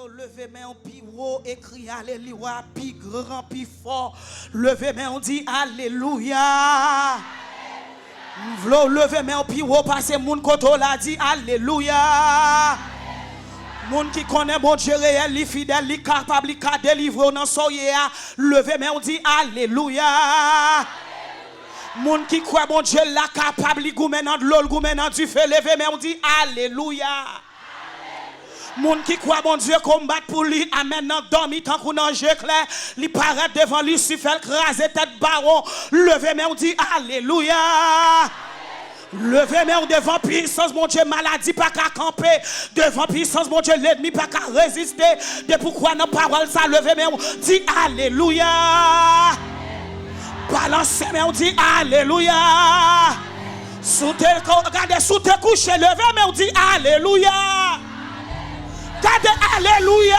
Levez main en plus haut et criez alléluia, plus grand, plus fort. Levez main, on dit alléluia. Levez main en plus haut parce que mon côté l'a dit alléluia. Moun qui connaît mon Dieu réel, li fidèle, li capable, li ka délivrer dans soyez. Levez main, on dit alléluia. Moun qui croit mon Dieu la capable, li goumena de l'eau, goumena du feu. Levez main, on dit alléluia. Moun qui croit mon Dieu combat pour lui, amen, nan dormi tant qu'on en jeu clair, li paraît devant lui, si fait craser tête baron, levez main, on dit alléluia. Levez main devant puissance, mon Dieu, maladie pas qu'à camper, devant puissance, mon Dieu, l'ennemi pas qu'à résister, de pourquoi nos paroles ça, levez main, on dit alléluia. Balancez main, on dit alléluia. Regardez sous tes couches, levez main, on dit alléluia. Gardez alléluia.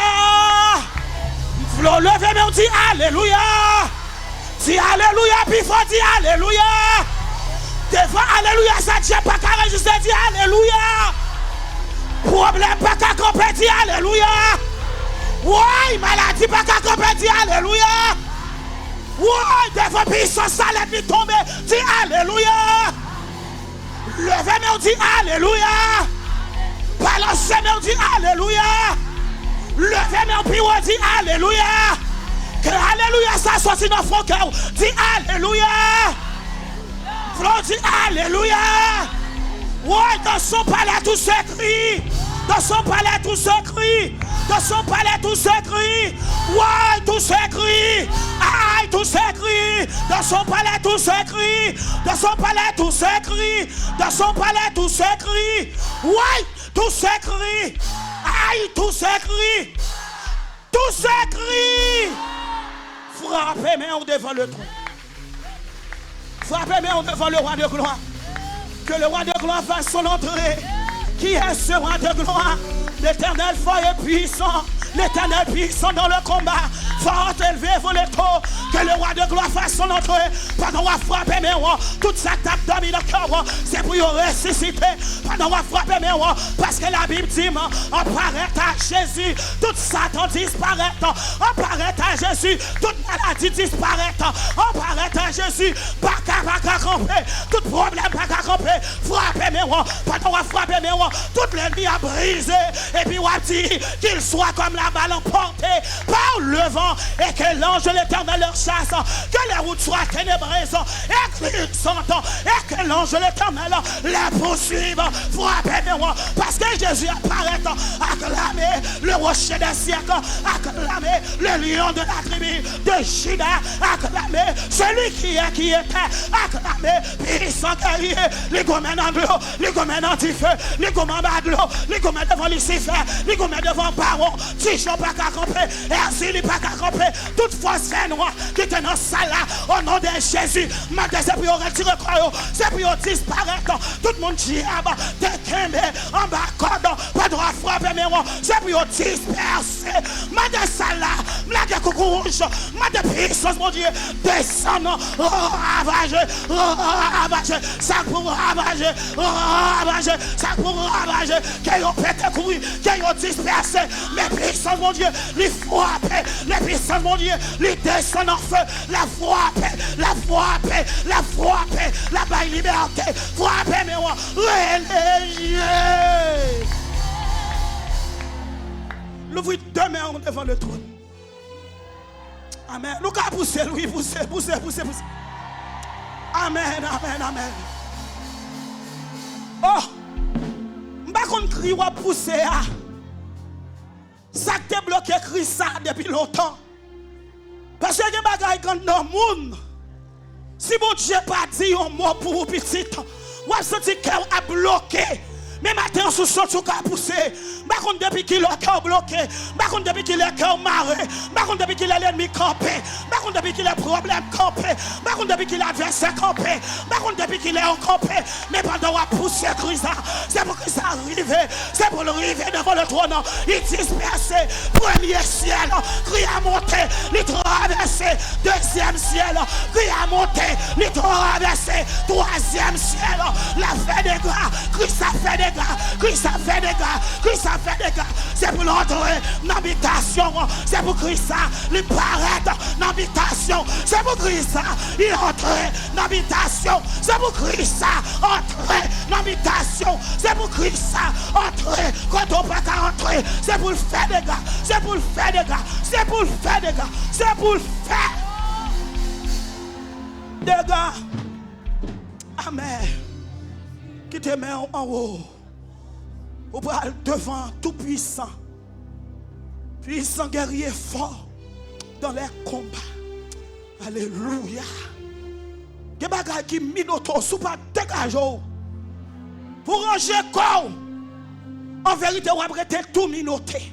Levez mais on dit alléluia. Dis alléluia puis il faut dire alléluia. Devant alléluia ça Dieu pas qu'à résister, dit alléluia. Problème pas qu'à camper, dit alléluia. Ouais, maladie pas qu'à camper, dit alléluia. Ouais, devant puissance ça l'ennemi tomber, dit alléluia. Levez mais on dit alléluia. Balancez mais on dit alléluia. Levez mais on dit alléluia. Que alléluia ça sorti dans mon cœur. Dis alléluia. Frère dit alléluia. Ouais, dans son palais tout s'écrit. Dans son palais tout s'écrit. Dans son palais tout s'écrit. Ouais, tout s'écrit. Aïe, tout s'écrit. Dans son palais tout s'écrit. Dans son palais tout s'écrit. Dans son palais tout s'écrit. Ouais, tout s'écrit. Aïe, tout s'écrit. Tout s'écrit. Frappez main devant le trône. Frappez main devant le roi de gloire. Que le roi de gloire fasse son entrée. Qui est ce roi de gloire? L'éternel fort et puissant. L'éternel puissant dans le combat. Fort élevé vos les taux. Que le roi de gloire fasse son entrée. Pendant qu'on va frapper mes rois. Toute sa table dormi dans le cœur. C'est pour y ressusciter. Pendant qu'on va frapper mes rois. Parce que la Bible dit, on paraît à Jésus. Toute Satan disparaît. On paraît à Jésus. Toute maladie disparaît. On paraît à Jésus. Pas qu'à camper. Tout problème pas qu'à camper. Frapper mes rois. Pendant qu'on va frapper mes rois. Toute l'ennemi a brisé. Et puis on a dit qu'il soit comme la balle emportée par le vent. Et que l'ange de l'éternel leur chasse. Que les routes soient ténébreuses. Et qu'ils s'entendent. Et que l'ange de l'éternel les poursuive. Frappez-moi. Parce que Jésus apparaît. Acclamez le rocher des siècles. Acclamez le lion de la tribu de Juda. Acclamez celui qui était. Acclamez puissant guerrier. Les gomènes en l'eau. Les gomènes en feu. Les gomènes en bas de l'eau. Les gomènes devant Lucifer. Les gomènes devant Baron. Tichon pas qu'à camper. Erzili pas qu'à camper. Toute force fait noire qui était dans salle là. Au nom de Jésus. Maintenant c'est pour retirer quoi. C'est pour disparaître. Tout le monde diable. T'es en bas cordon. Pas droit frapper mais moi. C'est pour disperser. Maintenant salle là. Blague coucou rouge. Maintenant puissance mon Dieu. Descendant. Ravager. Ravager. Ça pour ravager. Ravager. Ça pour ravager. Qu'ils ont pété courir. Qu'ils ont dispersé. Les puissances mon Dieu. Les frapper. Les puissances mon Dieu. Les descendent en feu. La frapper. La frapper. La frapper. La baille liberté. Frapper mais moi. Relégieux. L'ouvrir deux mains devant le trône. Amen. Nous allons pousser, Louis, pousser. Amen, amen, amen. Oh, je ne sais pas si vous pousser. Ça te bloqué cri ça depuis longtemps. Parce que les bagailles quand dans le monde, si mon Dieu pas dit un mot pour vous petit, vous avez senti que vous a bloqué. Mais maintenant, sous son tout cas poussé. Par contre, depuis qu'il a cœur bloqué. Par contre, depuis qu'il a cœur marré. Par contre, depuis qu'il a l'ennemi campé. Par contre, depuis qu'il a problème campé. Par contre, depuis qu'il a adversaire campé. Par contre, depuis qu'il est en campé. Mais pendant qu'on a poussé Christ, c'est pour que ça arrive. C'est pour le arriver devant le trône. Il disperse. Premier ciel. Crie à monter. Il traverse. Deuxième ciel. Crie à monter. Il traverse. Troisième ciel. La fait des gars. Christ a fait des Christ a fait des gars, Christ a fait des gars. c'est pour l'entrer dans l'habitation. C'est pour Christ ça, il paraît dans l'habitation. C'est pour Christ ça, il entre dans l'habitation. C'est pour Christ ça, entrer dans l'habitation. C'est pour Christ ça, entrer quand on ne peut pas entrer. C'est pour le faire des gars, c'est pour le faire des gars, c'est pour le faire des gars, c'est pour le faire des gars. Amen. Qui te met en haut. Au bras devant tout puissant. Puissant guerrier fort dans les combats. Alléluia. Des bagages qui minotent sous pas dégager. Pour ranger corps. En vérité, on va tout minoter.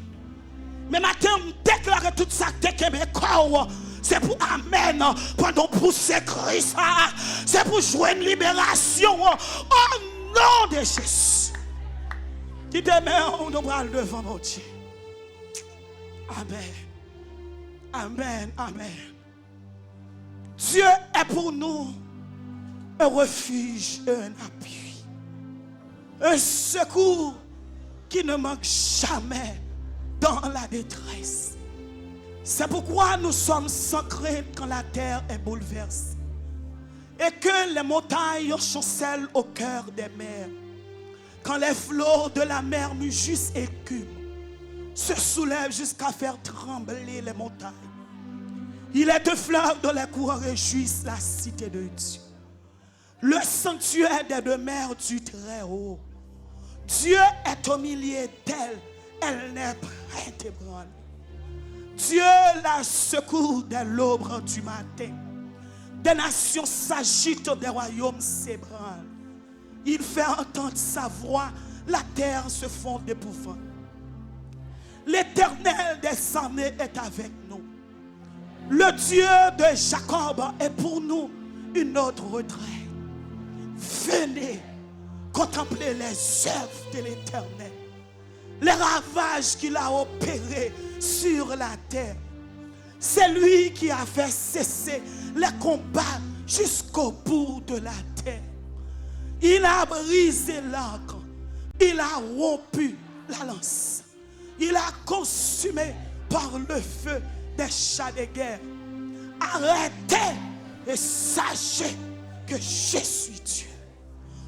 Mais maintenant, déclarer tout ça, déclarer corps. C'est pour Amen. Pendant pousser Christ. C'est pour jouer une libération. Au nom de Jésus. Qui te met en bras devant mon Dieu. Amen. Amen. Amen. Dieu est pour nous un refuge, un appui. Un secours qui ne manque jamais dans la détresse. C'est pourquoi nous sommes sans crainte quand la terre est bouleversée et que les montagnes chancellent au cœur des mers. Quand les flots de la mer mugissent et écument, se soulèvent jusqu'à faire trembler les montagnes. Il est de fleurs dont les courants réjouissent la cité de Dieu. Le sanctuaire des demeures du Très-Haut. Dieu est au milieu d'elle, elle n'est pas ébranlée. Dieu la secoue dès l'aube du matin. Des nations s'agitent, des royaumes s'ébranlent. Il fait entendre sa voix, la terre se fond d'épouvante. L'Éternel des armées est avec nous. Le Dieu de Jacob est pour nous une autre retraite. Venez contempler les œuvres de l'Éternel, les ravages qu'il a opérés sur la terre. C'est lui qui a fait cesser les combats jusqu'au bout de la terre. Il a brisé l'ancre, il a rompu la lance, il a consumé par le feu des chars de guerre. Arrêtez et sachez que je suis Dieu.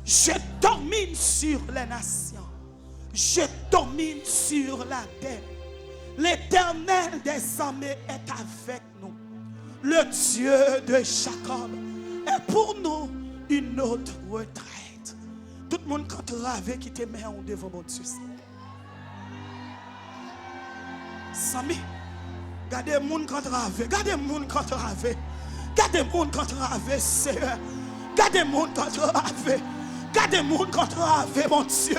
Je domine sur les nations, je domine sur la terre. L'Éternel des armées est avec nous. Le Dieu de Jacob est pour nous une autre retraite. Tout le monde quand rave qui te met en devant mon Dieu. Sami, gardez le monde quand rave, gardez le monde quand rave, gardez le monde quand rave, Seigneur. Gardez le monde quand rave, gardez le monde quand rave, mon Dieu.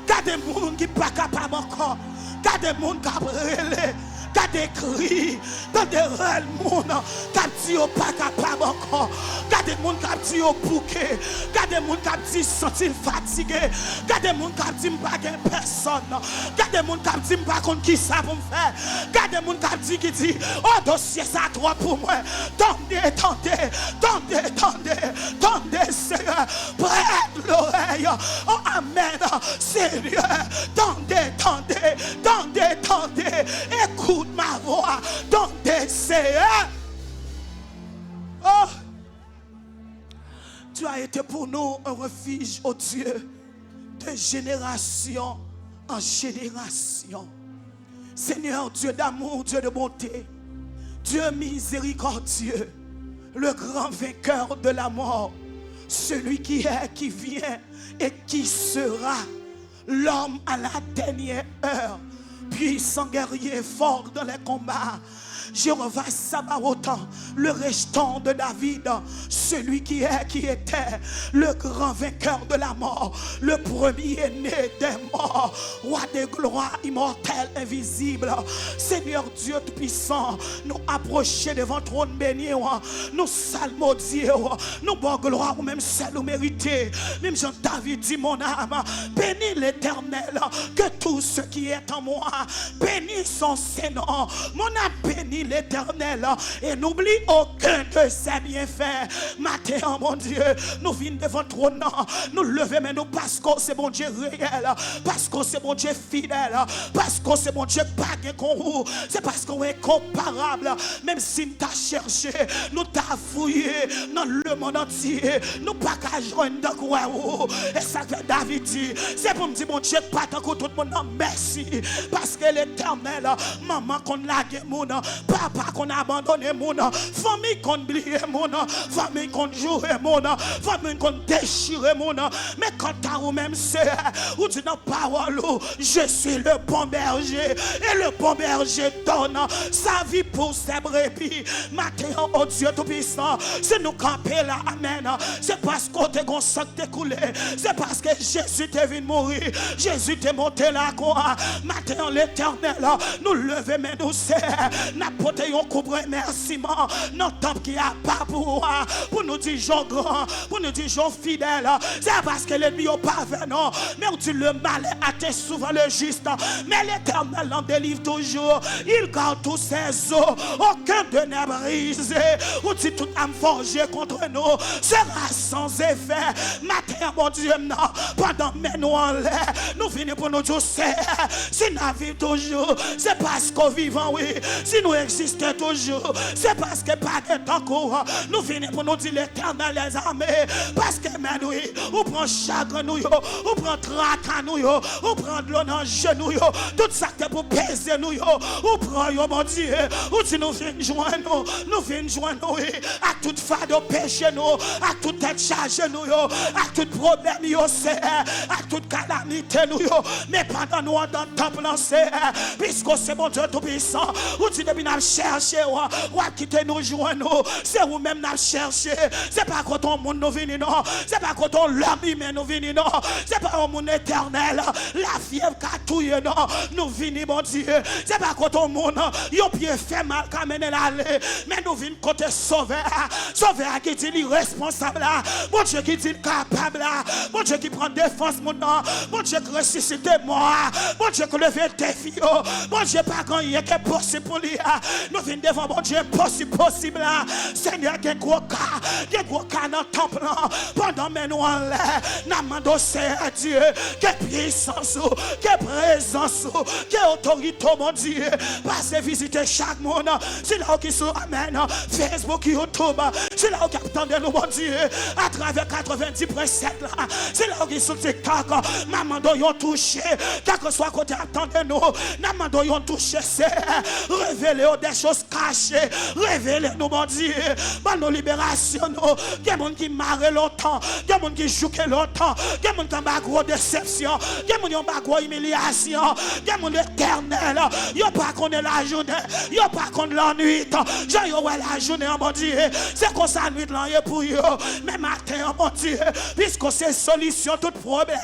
Gardez le monde qui n'est pas capable encore. Gardez le monde qui a brûlé. Gardez cri. Gardez le monde qui a dit au pas capable encore. Gardez le monde qui a dit au bouquet. Gardez le monde qui a dit sentir fatigué. Gardez le monde qui a dit pas personne. Gardez le monde qui a dit pas contre qui ça pour me faire. Gardez le monde qui a dit qui dit oh dossier ça trop pour moi. Tendez, tendez, tendez, tendez, tendez Seigneur. Prête l'oreille. Oh amen Seigneur. Tendez, tendez, tendez, tendez. Écoute ma voix. Tendez Seigneur. Oh. Tu as été pour nous un refuge, oh Dieu, de génération en génération. Seigneur, Dieu d'amour, Dieu de bonté, Dieu miséricordieux, le grand vainqueur de la mort, celui qui est, qui vient et qui sera, l'homme à la dernière heure, puissant guerrier fort dans les combats. Jéhovah Sabaoth, le restant de David, celui qui est, qui était, le grand vainqueur de la mort, le premier-né des morts, roi de gloire, immortel, invisible. Seigneur Dieu tout-puissant, nous approcher devant ton trône béni, nous salmodier, nous bon gloire ou même celle nous mériter. Même Jean David dit mon âme, bénis l'Éternel, que tout ce qui est en moi, bénis son Seigneur. Mon âme bénit bénis l'Éternel et n'oublie aucun de ses bienfaits. Matin, mon Dieu, nous venons devant ton nom, nous levons mais nous parce que c'est mon Dieu réel, parce que c'est mon Dieu fidèle, parce que c'est mon Dieu pas qu'on vous, c'est parce qu'on est comparable, même si nous t'as cherché, nous t'as fouillé dans le monde entier, nous pas qu'à joindre dans quoi. Et ça que David dit, c'est pour me dire mon Dieu pas tant que tout le monde merci, parce que l'Éternel, maman qu'on lague mon, papa qu'on abandonne mon, famille qu'on oublie mon, famille qu'on joue mon, famille qu'on déchire mon, mais quand t'as ou même c'est, ou dit dans parole, je suis le bon berger, et le bon berger donne sa vie pour ses brebis. Matin, oh Dieu Tout-Puissant, c'est nous camper là, amen. C'est parce qu'on te consacre découlé, c'est parce que Jésus t'est venu mourir, Jésus t'est monté là, quoi. Matin, l'Éternel, nous lever, mais nous serre, n'apporter un coup de remerciement, notre temple qui a pas pour nous dire Jean grand, pour nous dire Jean fidèle, c'est parce que l'ennemi n'est pas venant, mais on dit le mal atteint souvent le juste, mais l'Éternel en délivre toujours, il garde tous ses os, aucun de n'est brisé, on dit tout âme forgée contre nous sera sans effet. Matin, mon Dieu, non, pendant que nous en l'air, nous venons pour nous dire si nous vivons toujours, c'est parce qu'on vivant, oui, si nous existons toujours, c'est parce que pas de temps court, nous venons pour nous dire l'Éternel les armées, parce que nous, on prend chagrin nous, on prend trac nous, on prend de l'eau dans le genou, tout ça que pour peser nous, on prend, mon Dieu, on dit nous venons joindre nous venons joindre à toute fin de péché nous, à toute tête chargée nous, à tout problème, à toute calamité nous, mais pendant nous dans le temple, puisque c'est mon Dieu Tout-Puissant, on dit depuis nous chercher, ou à quitter nous joindre, c'est vous-même nous chercher, c'est pas quand on monde nous vient, non, c'est pas quand on l'homme humain nous vient, non, c'est pas au monde éternel, la fièvre qui a touillé, non, nous venons, mon Dieu, c'est pas quand on monde, yon pied fait mal qu'à mener l'aller, mais nous venons côté sauveur qui dit irresponsable, mon Dieu qui dit capable, mon Dieu qui prend défense, mon Dieu qui ressuscite moi, mon Dieu qui lève tes filles, mon Dieu pas grand qui est possible pour lui, nous venons devant mon Dieu possible, Seigneur, qui est gros cas dans le temple, pendant que nous en l'air, nous demandons à Dieu, que puissance, que présence, que autorité, mon Dieu, passez visiter chaque monde, c'est là qui sont, amen, Facebook, YouTube, c'est là qui attendent nous, mon Dieu, à travers 90.7 là, c'est là qui sont TikTok, maman doit toucher, quel que soit côté attendez nous, maman doit toucher, c'est révéler des choses cachées, révéler nous, mon Dieu, par nos libérations, il y a des gens qui marrent longtemps, il y a des gens qui jouent longtemps, il y a des gens qui ont une grosse déception, il y a des gens qui ont une grosse humiliation, il y a des gens éternels, il n'y a pas qu'on est la journée, il n'y a pas qu'on est la nuit, j'ai la journée, mon Dieu, c'est qu'on s'ennuie de l'année pour eux, mais matin, mon Dieu, puisque c'est solution tout problème,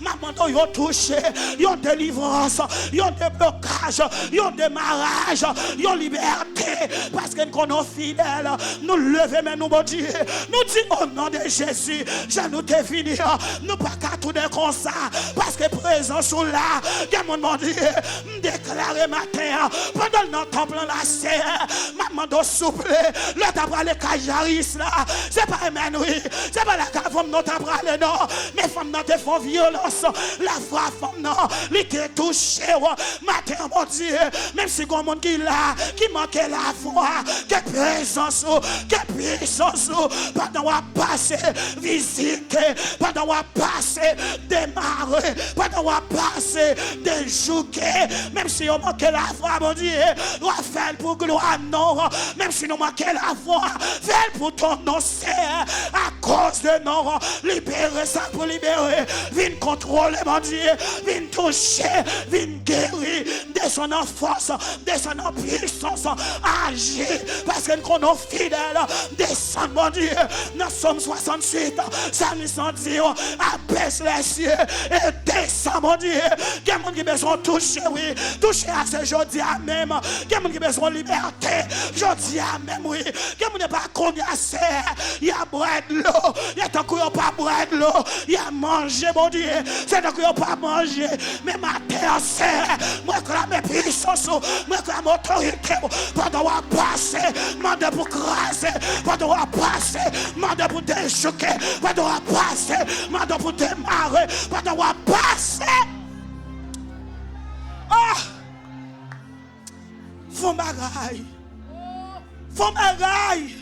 maman doit toucher, il y a délivrance, il y a des blocages, il y a des mariages, il y a liberté, parce que nous sommes fidèles, nous levons, mais nous, mon Dieu, nous disons au nom de Jésus, je nous définis, nous pas qu'à tout comme ça, parce que présent sont là, que mon Dieu, me déclarer matin, pendant notre temple la serre, maman doit souffler, le tabra les cajaris là, c'est pas Emmanuel, c'est pas la femme non tabra les non, mais femmes non te font violence, la foi femme non, l'été touché, matin mon Dieu, même si comme monde qui là, qui manquait la foi, que présence, que puissance, pendant à passer, visiter, pendant à passer, démarrer, pendant à passer, déjouer, même si on manquait la foi, mon Dieu, on va faire pour gloire, non, même si nous manquons la foi, fais pour ton nom, c'est à cause de nous, libérer ça pour libérer, viens contrôler, mon Dieu, viens toucher, viens guérir, descend en force, descend en puissance, agir, parce que nous sommes fidèles, descend, mon Dieu, nous sommes 68, ça nous sent dire, abaisse les cieux, et descend, mon Dieu, qu'il y a des gens qui ont besoin de toucher, oui, toucher à ce jeudi à même, qu'il y a des gens qui ont besoin de liberté, jeudi à même, oui, qu'il y a des gens qui n'ont pas connu assez, il y a boire de l'eau, l'eau. Il y a tant qu'on n'a pas boire de l'eau. Il y a manger, mon Dieu. C'est tant qu'on n'a pas manger. Mais ma terre, c'est. Moi, clame puissance. Moi, clame autorité. Pendant qu'on va passer, demande pour craser. Pendant qu'on va passer, demande pour déchoquer. Pendant qu'on va passer, demande pour démarrer. Pendant qu'on va passer. Ah! Font bagaille. Font bagaille.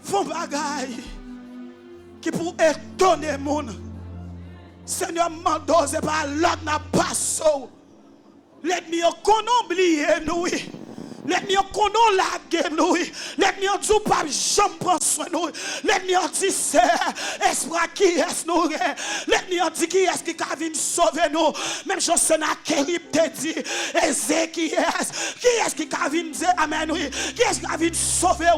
Font bagaille. Qui pour étonner le monde. Seigneur, mando, c'est pas l'autre n'a pas so. L'ennemi qu'on oublie nous. L'ennemi qu'on lague nous. L'ennemi dit pas jamais prendre soin nous. L'ennemi dit c'est esprit qui est nous. L'ennemi dit qui est qui va venir sauver nous. Même chose Sennacherib te dit Ézéchiel qui est qui va venir dire amen oui. Qui est qui va venir sauver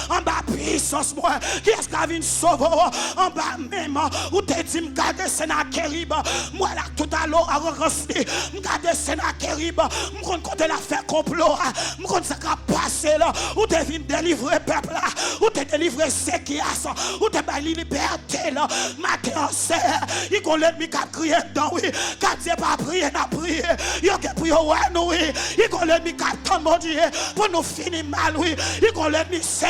en bas puissance moi. Qui est qui va venir sauver en bas même ou te dit me garder Sennacherib moi là tout à l'heure à rencontrer me garder Sennacherib me compter la faire complot ça va passer là, ou tu viens délivrer le peuple là, ou tu délivrer ceux qui sont, ou tu vas liberté là, matin c'est, il y a l'ennemi qui a crié dedans, oui, quand Dieu pas prié, n'a prié, il y a prié, ouais, nous, oui, il y a l'ennemi qui a tant mon Dieu, pour nous finir mal, oui, il y a l'ennemi c'est,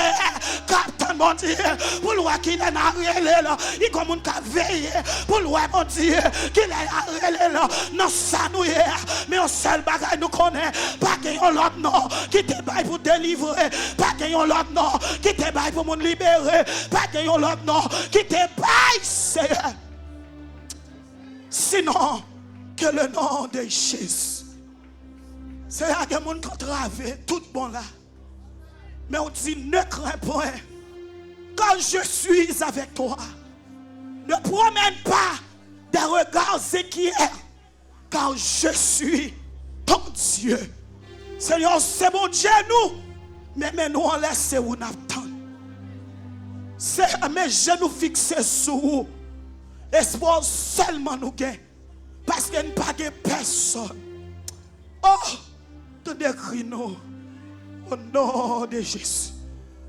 qui a tant mon Dieu, pour nous qu'il est arrêté là, il y a quelqu'un qui a veillé, pour nous, mon Dieu, qu'il est arrêté là, non, ça nous est, mais un seul bagage nous connaît, pas qu'il y a l'autre non, qui te baille pour délivrer, pas qu'il y a l'autre non, qui te baille pour nous libérer, pas qu'il y a l'autre non, qui te baille, Seigneur. Sinon, que le nom de Jésus. C'est là que mon contravé, tout bon là. Mais on dit, ne crains point, quand je suis avec toi. Ne promène pas des regards équiers, car je suis ton Dieu. Seigneur, c'est mon Dieu, nous. Mais nous, on laisse où nous attendons. C'est mes genoux fixés sur vous. Espoir seulement nous gagnons. Parce qu'il n'y a pas de personne. Oh, tu décris nous. Au nom de Jésus.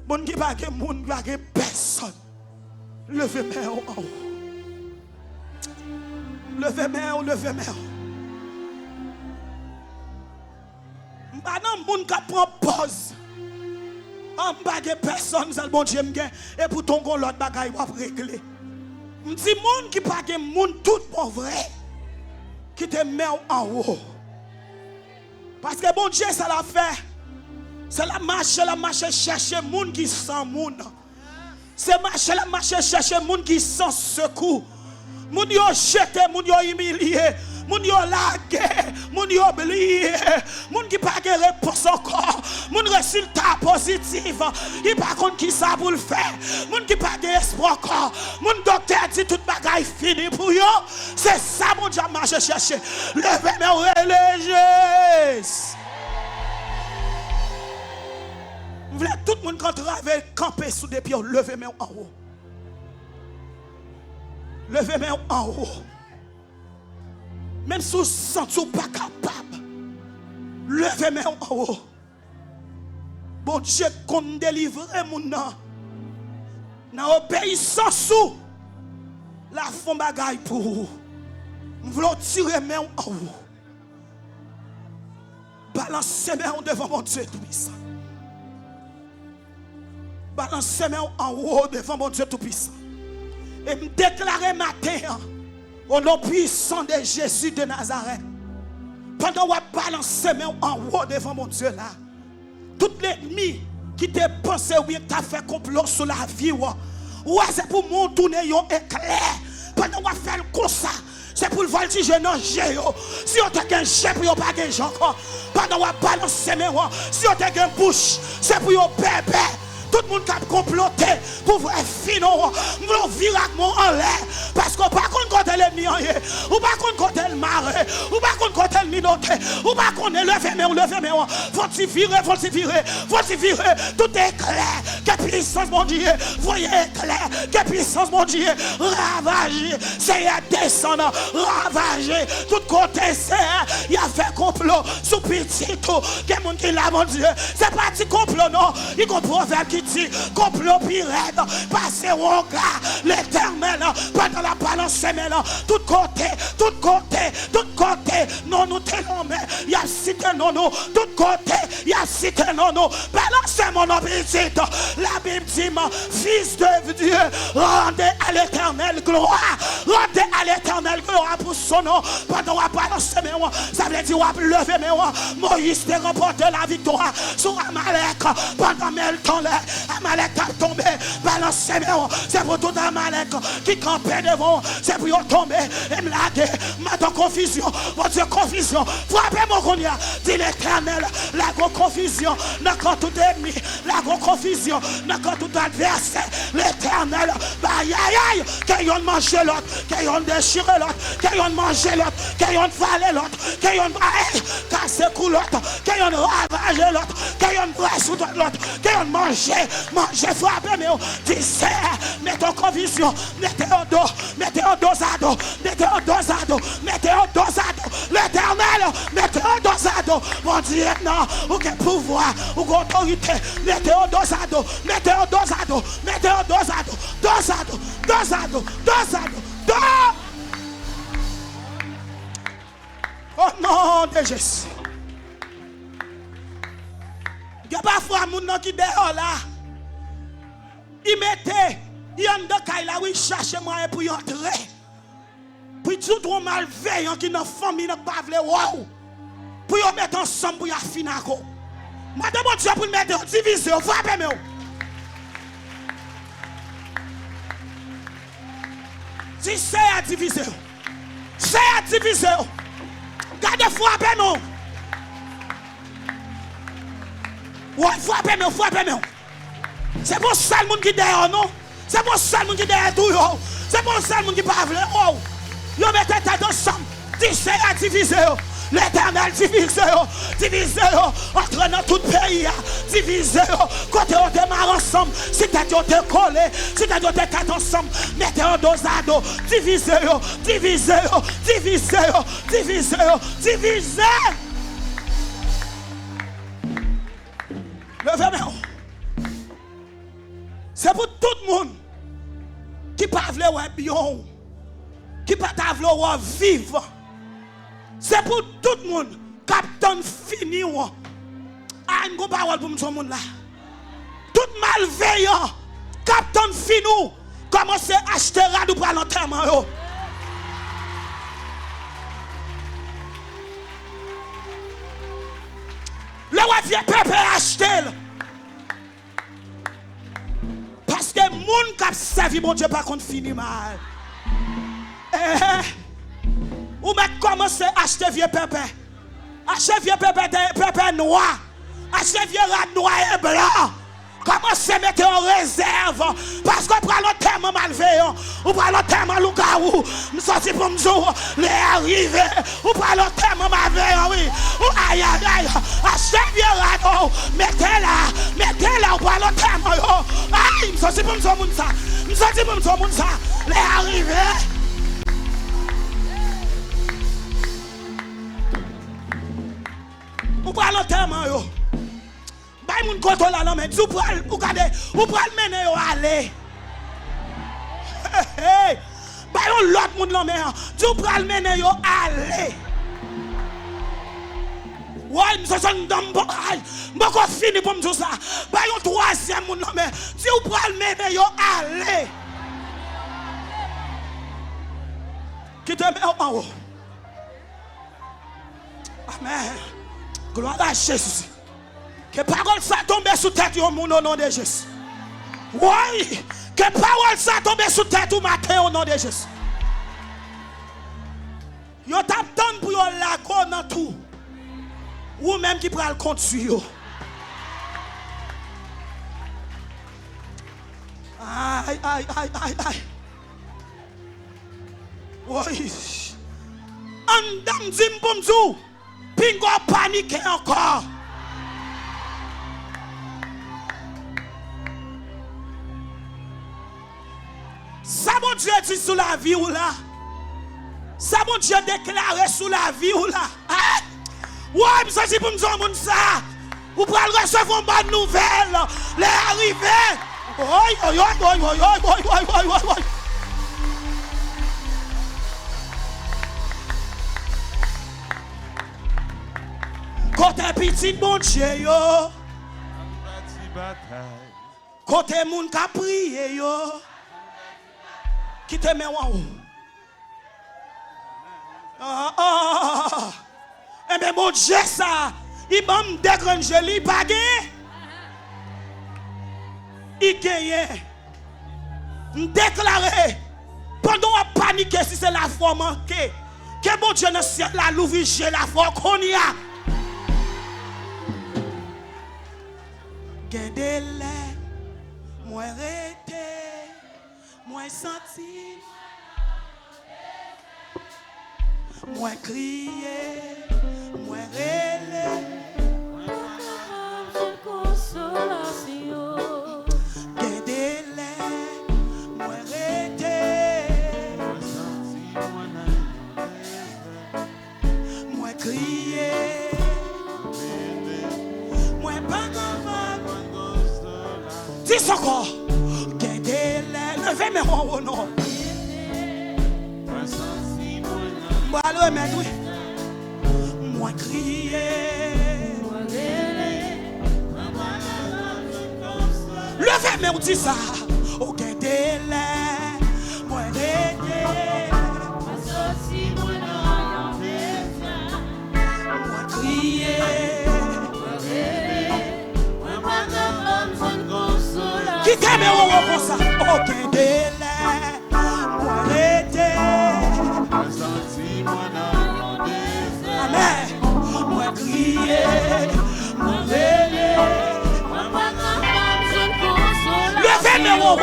Mon qui pas de monde, pas de personne. Levez-moi en haut. Levez-moi, levez-moi. Maintenant, moun ka prend pause. En bas de personne, c'est le bon Dieu m'gain. Et pour ton gon l'autre bagaille va régler. M'di moun qui pas gen moun tout bon vrai. Qui te met en haut. Parce que bon Dieu ça l'a fait. C'est la marche chercher moun qui sans moun. C'est la marche chercher moun qui sans secours. Moun yo jeté, moun yo humilié. Moun yo lagué, moun yo oublié, moun qui pas de réponse encore, moun résultat positif, il pas contre qui ça pour le faire, moun qui pas d'espoir encore, moun docteur dit toute bagaille fini pour yo, c'est ça mon Dieu marche chercher, levez-moi religieux. Vous voulez tout le monde quand travaille camper sous des pieds, levez-moi en haut. Levez-moi en haut. Même si vous ne sentez pas capable, levez-moi en haut. Bon Dieu, qu'on délivre mon nom. Dans l'obéissance sous la fond bagaille pour vous. Nous voulons tirer mes en haut. Balancez mes devant mon Dieu tout-puissant. Balancez mes en haut devant mon Dieu tout-puissant. Et me déclarer matin. Au nom puissant de Jésus de Nazareth. Pendant qu'on balance mes en haut devant mon Dieu là. Tout l'ennemi qui te pensé ou bien qui t'a fait complot sur la vie. Ouais, c'est pour mon tourner un éclair. Pendant qu'on fait comme ça. C'est pour le voltiger dans le géo. Si on t'a un jet pour pas de gens encore. Pendant qu'on balance mes si on t'a une bouche. C'est pour un bébé. Tout le monde qui a comploté pour voir finir, nous voulons virer en l'air. Parce qu'on ne peut pas contre l'ennemi, ou pas contre le marais, ou pas contre le minoté, ou pas contre lever, faut-il virer, tout est clair. Quelle puissance, mon Dieu, voyez clair, quelle puissance, mon Dieu, ravage, c'est descendre, ravager, tout côté c'est, il a fait complot, sous petit tout, que monde qui l'a mon Dieu, c'est pas petit complot non, il y a un proverbe qui dit, complot pirate, passez au gars, l'éternel, pendant la balance semaine, tout côté, non nous tenons, mais il y a cité non nous, tout côté, il y a cité non nous, balancez mon appétit, la Bible dit, fils de Dieu, rendez à l'éternel gloire, rendez à l'éternel gloire pour son nom, pendant la balance semaine, ça veut dire, lever mes rois, Moïse te remporte la victoire sur Amalek, pendant le temps là, Amalek a tombé, balance semaine, c'est pour tout Amalek qui campait devant, c'est pour tomber, et me laguer, mettre en confusion, mon Dieu, confusion, frappez mon cognac, dit l'éternel, la grande confusion, dans tout ennemi, la grande confusion, dans tout adversaire, l'éternel, aïe aïe aïe, qu'ils ont mangé l'autre, qu'ils ont déchiré l'autre, qu'ils ont mangé l'autre, qu'ils ont valé l'autre, qu'ils ont cassé cou l'autre, qu'ils ont ravagé l'autre, qu'ils ont brassé l'autre, qu'ils ont mangé, frappé, mais disait, mettez en confusion, mettez en dos, mettez en dosado, mettez en dosado, mettez en dosado, l'éternel, mettez en dosado, mon Dieu, non, ou quel pouvoir, ou autorité, mettez en dosado, mettez en dosado, mettez en dosado, dosado. Oh non de Jésus. Il y a parfois des gens qui dehors là. Ils mettent, ils ont de caille là, ils cherchent moyen pour y entrer. Puis tout le monde malveillant qui dans famille n'a pas voulu wow. Pour y mettre ensemble pour y finir. Madame Dieu pour mettre diviser, frappez-moi. Si c'est à diviser, c'est à diviser. Gardez frappez-moi. Ouais, frappez-moi. C'est pour ça le monde qui est derrière, non? C'est pour ça le monde qui est derrière tout. C'est pour ça le monde qui parle. Oh, vous mettez tête ensemble. C'est à diviser. L'éternel divisé entre dans tout pays, divisé côté on démarre ensemble, si t'as dit on te collé, si t'as dit on te quatre ensemble, mettez en dosado, divisé. Levez-moi. C'est pour tout le monde qui parle bien, qui parle vivre. C'est pour tout le monde. Captain fini. Ah, une parole pour ce monde là. Tout malveillant. Captain fini. Commencez à acheter radou pour l'enterrement. Le roi vient pépé acheter. Parce que les gens qui ont servi mon Dieu par contre fini mal. Ou mettre commencer à acheter vieux pépé. Acheter vieux pépé noir. Acheter vieux rat noir et blanc. Commencez à mettre en réserve. Parce qu'on prend le terme malveillant. On prend le terme loup-garou. Je suis sorti pour me dire, les arrivés. On prend le terme malveillant, oui. Aïe, aïe, aïe. Achetez vieux rat. Mettez-la. On prend le terme. Aïe, je suis sorti pour me dire ça. Les arrivés. Ou pral l'enterrement yo. Bay moun konto la nan men. Ou pral mener yo aller. Bay yon l'autre moun nan men. Ou pral mener yo aller. Ouais, m'so son d'ambo. M'ko fini pour m'dou ça. Bay yon troisième moun nan men. Ou pral mener yo aller. Qui te met en haut. Amen. Gloire à Jésus. Que parole ça tombe sous tête au monde au nom de Jésus. Oui. Que parole ça tombe sous tête au matin au nom de Jésus. Yo t'attend pour yo lago dans tout. Ou même qui prend le compte sur yo. Aïe. Oui. Andam dim pour m'dou. Pingo paniqué encore. Ça mon Dieu dit sur la vie ou là. Ça, mon Dieu, déclaré sous la vie ou là. Ouais, ça, c'est pour me dire ça. Vous pouvez recevoir une bonne nouvelle. Les arrivées. Côté petit, mon Dieu, yo. Côté moun ka prié, yo. Qui te met en haut. Eh bien, mon Dieu, ça, il m'a dégrangé, il pas gagné. Il gagne. Déclaré. Pendant on paniqué, si c'est la foi manquée, que mon Dieu ne ciel la l'ouvrir, j'ai la foi qu'on y a. Gardez-les, moi arrêté, moi senti. Moi crier, moi rêler, consolation. Gardez-les, moi arrêter, moi crier, moi pas capable. Dis encore, gardez-les, levez mes mains au nom. Alors, oui. Moi crier, levez mes outils ça. Ok, délai, moi aider, moi crier, qui t'aime comme ça. Ok, délai, moi aider. Amen. Moi crier, moi veiller, levez mes mots,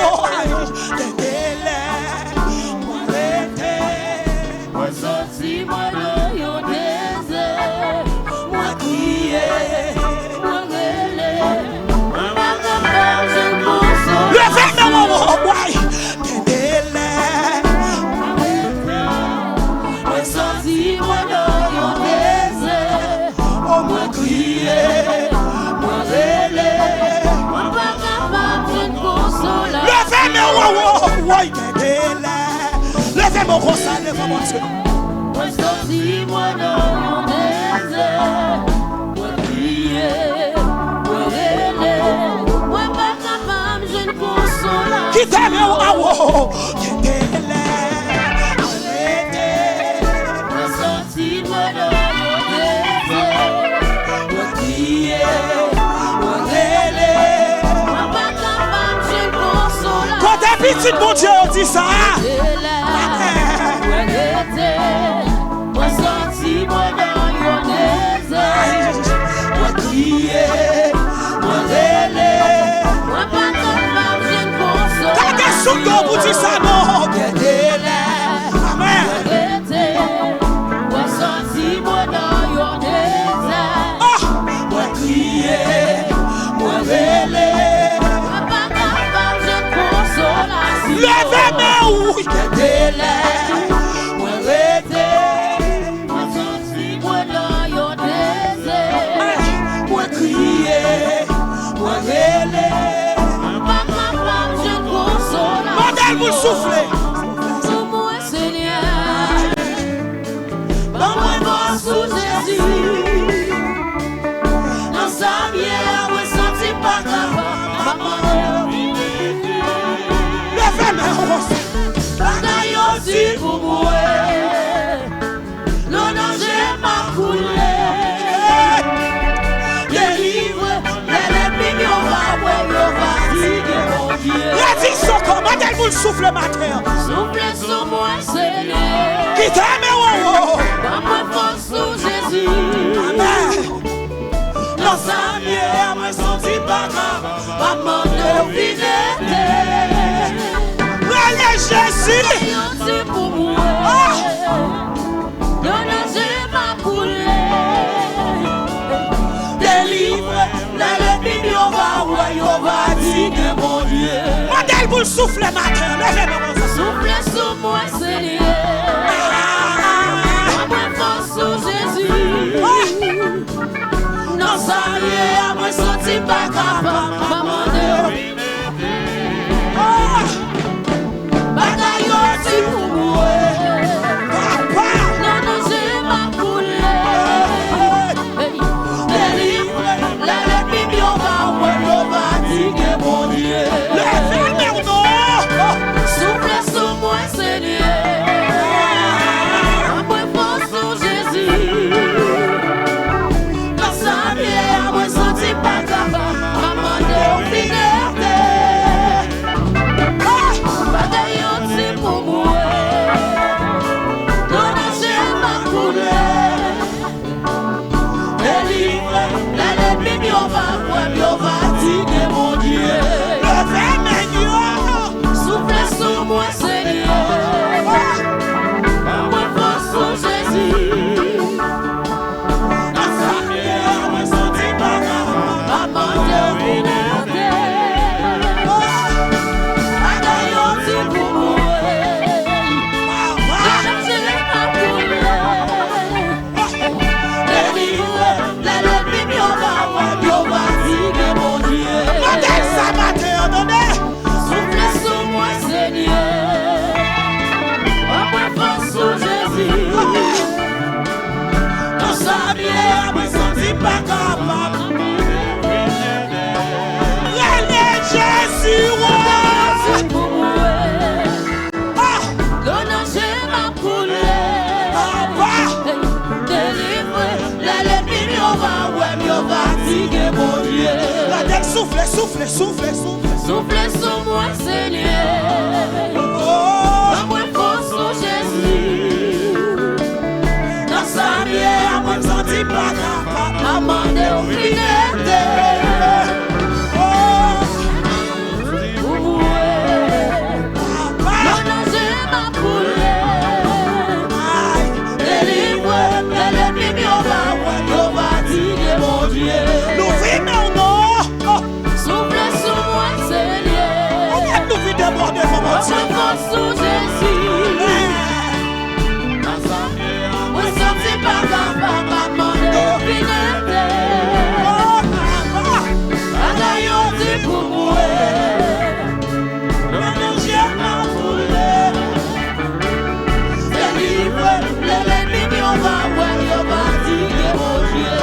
moi rester, moi sortir, moi dans désert, moi crier, moi veiller, levez mes mots, moi sortir, moi dans désert, moi crier, moi veiller, moi pas capable de consoler. Levez mes mots, levez mon constat, levez mon Dieu. Moi sortir, moi dans désert, moi crier, moi veiller, moi pas capable de consoler. Qui t'aime ou petit bon Dieu dit ça. Moi sorti, moi dans yon désert, moi crier, moi rêler, moi pas capable de consoler. Quand t'es sous le vous dit ça non. Amen. Moi sorti, moi dans yon désert, moi crier, moi rêler, moi pas capable de consoler. Levez mes ouïes, moi rêter, moi sorti, moi dans yon désert, moi crier, moi rêler, moi pas capable de consoler. Modèle vous soufflez. Sous moi Seigneur, dans moi mort sous Jésus, dans sa bière, moi senti pas capable. Bagaille pour moi, le danger m'a coulé. Délivre, l'ennemi on va dire mon Dieu. La vie sont comme elle vous souffle ma terre. Souffle sur moi Seigneur. Qui t'aime dans moi force sous Jésus. Amen. Dans sa bière, moi senti pas grave. Maman de fidélité. Jésus, pour moi, le danger m'a coulé. Délivre, l'ennemi on va dire que mon Dieu. Modèle pour le souffle matin, levez-moi. Souffle sur moi Seigneur. saluer, moi senti pas capable, maman de bagaille aussi pour moi. Non, non, j'ai ma poule. Délivre, la lèvre, on va dire que mon Dieu. Levez-moi, non. Souffle sur moi, Seigneur. Moi, force sur Jésus. Dans sa bière, moi, senti pas capable. Maman de fidélité. Bagaille aussi pour moi. Non, non, j'ai ma poule. Délivre, la lèvre, on va dire que mon Dieu. Souffle sur moi, Seigneur. Moi, force sur Jésus. Dans sa bière, moi, senti pas capable. Maman de fidélité. Bagaille aussi pour moi. Souffle, souffle, souffle, souffle. Souffle sur moi, Seigneur. Oh, moi, force sur Jésus. Dans sa bière, moi, senti pas capable. Maman de fidélité. Oh, non, non, j'ai ma poule. Délivre, l'ennemi, on va dire mon Dieu. Sous Jésus, moi senti pas capable, maman de fidélité. Bagaille aussi pour moi. Maintenant j'ai ma poule. Délivre, l'ennemi, on va dire mon Dieu.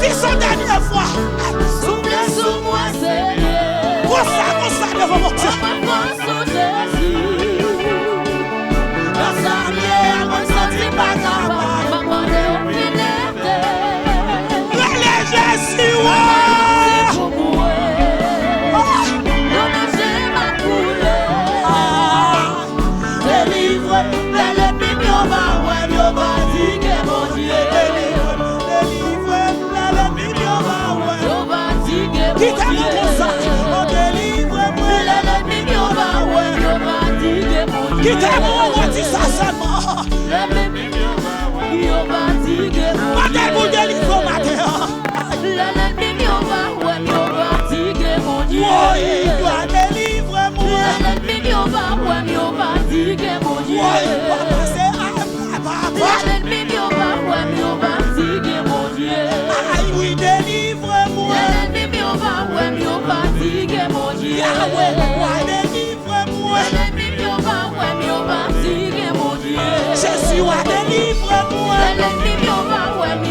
Dis ça dernière fois. Souffle sur moi, Seigneur. Pour ça devant mon Dieu. Quittez-moi, on dit ça seulement. Matin pour délivrer matin. L'ennemi, on va dire mon Dieu. Oui, il doit délivrer moi. L'ennemi, on va dire mon Dieu. L'ennemi, on va dire mon Dieu. Aïe, oui, délivre-moi. L'ennemi, on va dire mon Dieu. Yahweh, délivre-moi. L'ennemi, on va dire mon Dieu. Jésus, délivre-moi. L'ennemi,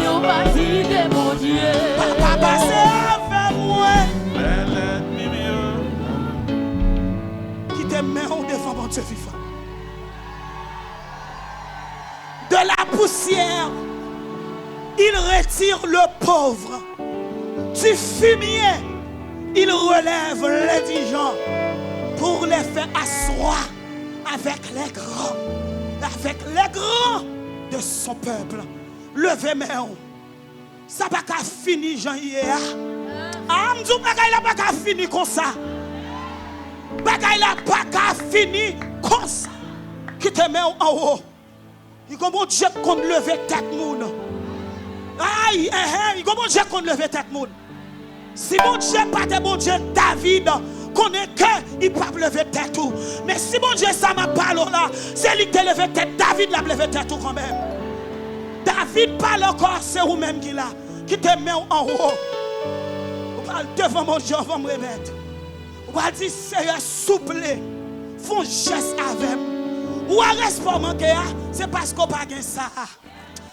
on va dire mon Dieu. Papa, c'est avec moi. Qui te met en devant mon Dieu vivant. De la poussière, il retire le pauvre. Du fumier, il relève l'indigent pour les faire asseoir avec les grands de son peuple. Levez main. Ça va pas finir Jean hier. Ah, m'dou bagay la pas fini comme ça. Bagay la pas fini comme ça. Qui te met en haut. Il comment Dieu qu'on lever tête moun. Aïe, il comment Dieu qu'on lever tête moun. Si mon Dieu pas de bon Dieu David connaît que il pas lever tête tout. Mais si mon Dieu ça m'a parlé là, c'est lui qui te lever tête. David l'a levé tête tout quand même. David parle encore, c'est vous-même qui l'a, qui te met en haut. va devant mon Dieu, on va me remettre. On va dire, Seigneur, souple, font geste avec moi. Ou arrête pas manquer, c'est parce qu'on n'a pas de ça.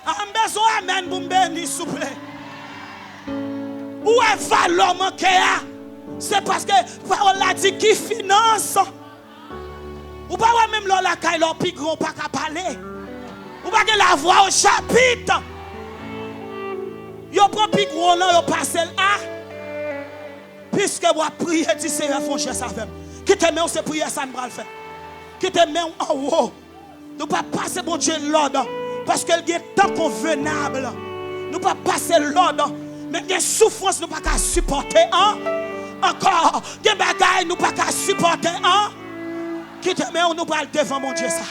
En besoin, amen, pour me bénir, s'il vous plaît. Ou est valeur manquer, c'est parce que parole a dit qui finance. Ou pas même là, la caille, leur plus grand, pas qu'à parler. Ou pas que la voix au chapitre. Yo prend plus gros là, yo passe là. Puisque vous priez, dit Seigneur, font geste avec moi. Qui te met, c'est prier, ça ne va le faire. Qui te met en haut. Nous ne pas passer, mon Dieu, l'ordre. Parce qu'il y a tant convenable. Nous ne pas passer l'ordre. Mais il y a souffrance, nous ne pas qu'à supporter. Encore, il y a des bagailles, nous ne pas qu'à supporter. Qui te met, nous va devant mon Dieu ça.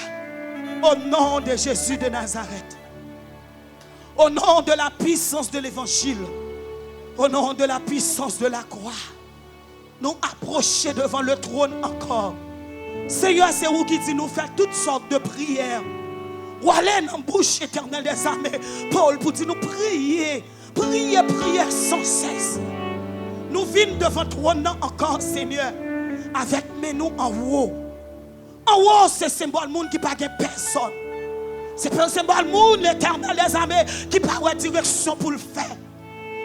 Au nom de Jésus de Nazareth. Au nom de la puissance de l'évangile. Au nom de la puissance de la croix. Nous approcher devant le trône encore. Seigneur, c'est vous qui dit nous faire toutes sortes de prières. Ou aller dans la bouche éternelle des armées. Paul pour dire nous prier. Prier, prier sans cesse. Nous venons devant le trône encore, Seigneur. Avec nous en haut. En haut, c'est le symbole monde qui n'a pas personne. C'est le symbole monde, l'éternel des armées, qui n'a pas de direction pour le faire.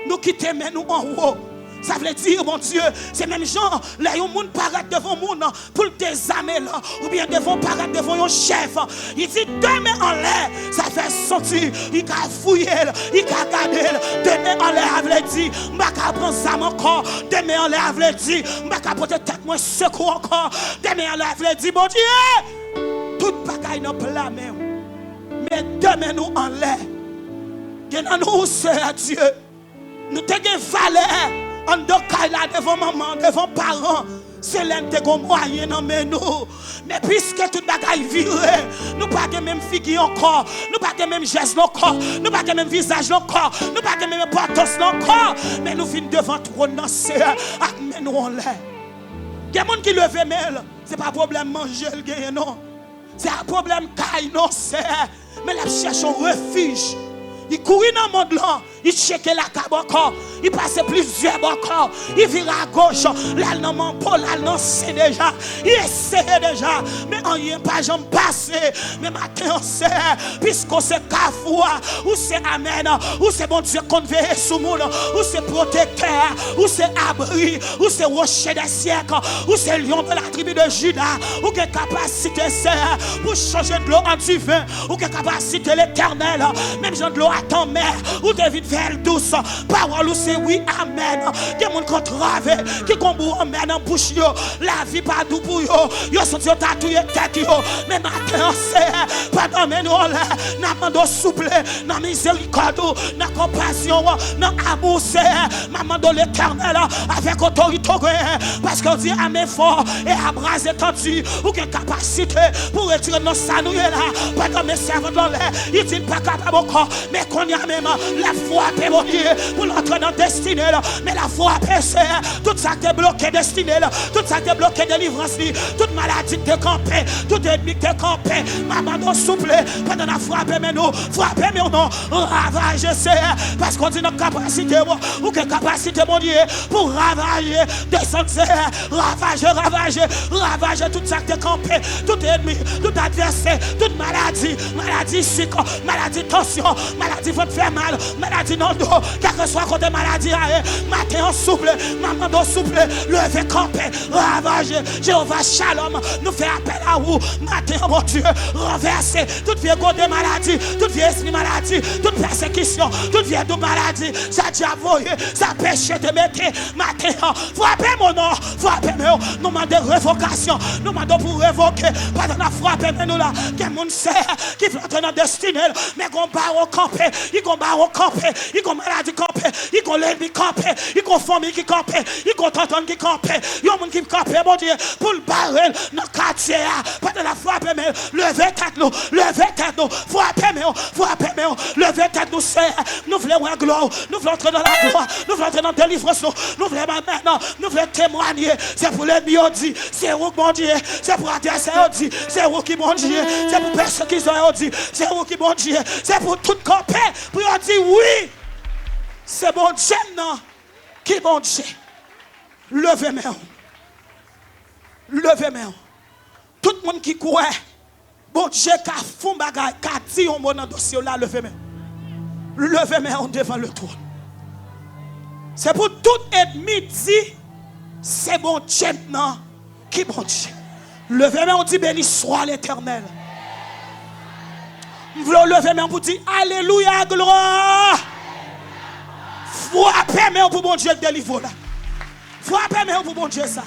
Nous qui t'aimons nous en haut. Ça veut dire, mon Dieu, c'est même gens, là, ils monde paraît devant le monde pour le désarmer là, ou bien devant paraître devant un chef. Il dit, deux mains en l'air, ça fait sentir, il a fouillé, il a gardé, deux mains en l'air, il dit, je vais prendre ça encore, deux mains en l'air, il dit, je vais porter tête moi secours encore, deux mains en l'air, il dit, mon Dieu, toute bagaille n'a pas la main, mais deux mains nous en l'air, nous, c'est Dieu, nous te gagnons valeur. En là devant maman, devant parents, c'est l'un des moyens dans nous. Mais puisque toute bagaille virée, nous pas de même figure encore, nous pas de même geste encore, nous pas de même visage encore, nous pas de même portos encore, mais nous venons devant toi dans c'est avec nous en l'air. Il y a des gens qui lèvent mail, c'est pas problème manger le gain non. C'est un problème caille non c'est mais la cherche un refuge. Il courit dans le monde là, il check la cab encore, il passe plusieurs encore, il vire à gauche, là non mon Paul, là non c'est déjà, il essaie déjà, mais on y est pas jamais passé, mais maintenant on sait, puisqu'on sait Kafoua, ou c'est Amen, ou c'est bon Dieu qu'on veille sous le monde, ou c'est protecteur, ou c'est abri, ou c'est rocher des siècles, ou c'est lion de la tribu de Judas, ou quelle capacité c'est pour changer de l'eau en du vin, ou quelle capacité l'éternel, même genre de l'eau ton mère, ou devine faire douce, parole ou c'est oui, amen. Qui moun contravé, qui combo amen en bouche yo, la vie pas doux pour yo sont yo tatoué tête yo, mais maintenant c'est, pas dans nous là, n'a mando souple, n'a miséricorde, n'a compassion, n'a amour c'est, maman de l'éternel, avec autorité, parce qu'on dit à mes forts et à bras étendus, ou quelle capacité pour retirer nos sanouilles là, pas dans mes servants dans l'air, ils disent pas capable encore, mais qu'on y a même la foi mon Dieu pour l'entrer dans destinée mais la foi c'est tout ça qui est bloqué destinée tout ça qui est bloqué délivrance toute maladie qui est campée tout ennemi qui est campé maman nous souple pendant la frappe mais nous frappe mais non ravage c'est parce qu'on dit notre capacité ou quelle capacité mon Dieu pour ravager descendre ravager tout ça qui est campé tout ennemi tout adversaire toute maladie sucre maladie tension maladie va te faire mal, maladie non dos, quel que soit côté maladie, matin en souple, maman d'eau souple, levez campé, ravagé, Jéhovah Shalom, nous fait appel à vous, matin mon Dieu, renverser toute vieille côté maladie, toute vieille esprit maladie, toute persécution, toute vieille maladie, ça diable, ça péché de mettre, matin, frappez mon nom, frappez nous, nous demandons révocation, nous demandons pour révoquer, pas dans la frappe, mais nous là, que mon sert, qui veut entrer dans destinée, mais qu'on part au campé, il qu'on barre au campé, il qu'on maladie campé, il qu'on l'ennemi campé, il qu'on famille qui campé, il qu'on tonton qui campé, il y a un monde qui campé, mon Dieu, pour le barrer dans le quartier, pas de la frappe, mais levez tête nous, frappez mais levez tête nous, c'est, nous voulons la gloire, nous voulons entrer dans la gloire, nous voulons entrer dans la délivrance, nous voulons maintenant, nous voulons témoigner, c'est pour l'ennemi, on dit, c'est vous, mon Dieu, c'est pour adversaire, on dit, c'est vous qui, mon Dieu, c'est pour persécution, on dit, c'est vous qui, mon Dieu, c'est pour tout campé, pour on dit oui, c'est bon Dieu, non, qui bon Dieu. Levez main. Levez main. Tout le monde qui courait. Bon Dieu, qui a fait bagay, qui a dit un mot dans le dossier là, levez main. Levez main devant le trône. C'est pour tout ennemi dit, c'est bon Dieu maintenant. Qui bon Dieu? Levez main, on dit béni soit l'Éternel. Vous voulez lever main pour dire Alléluia, gloire. Frappez main pour bon Dieu le délivre là. Frappez main pour bon Dieu ça.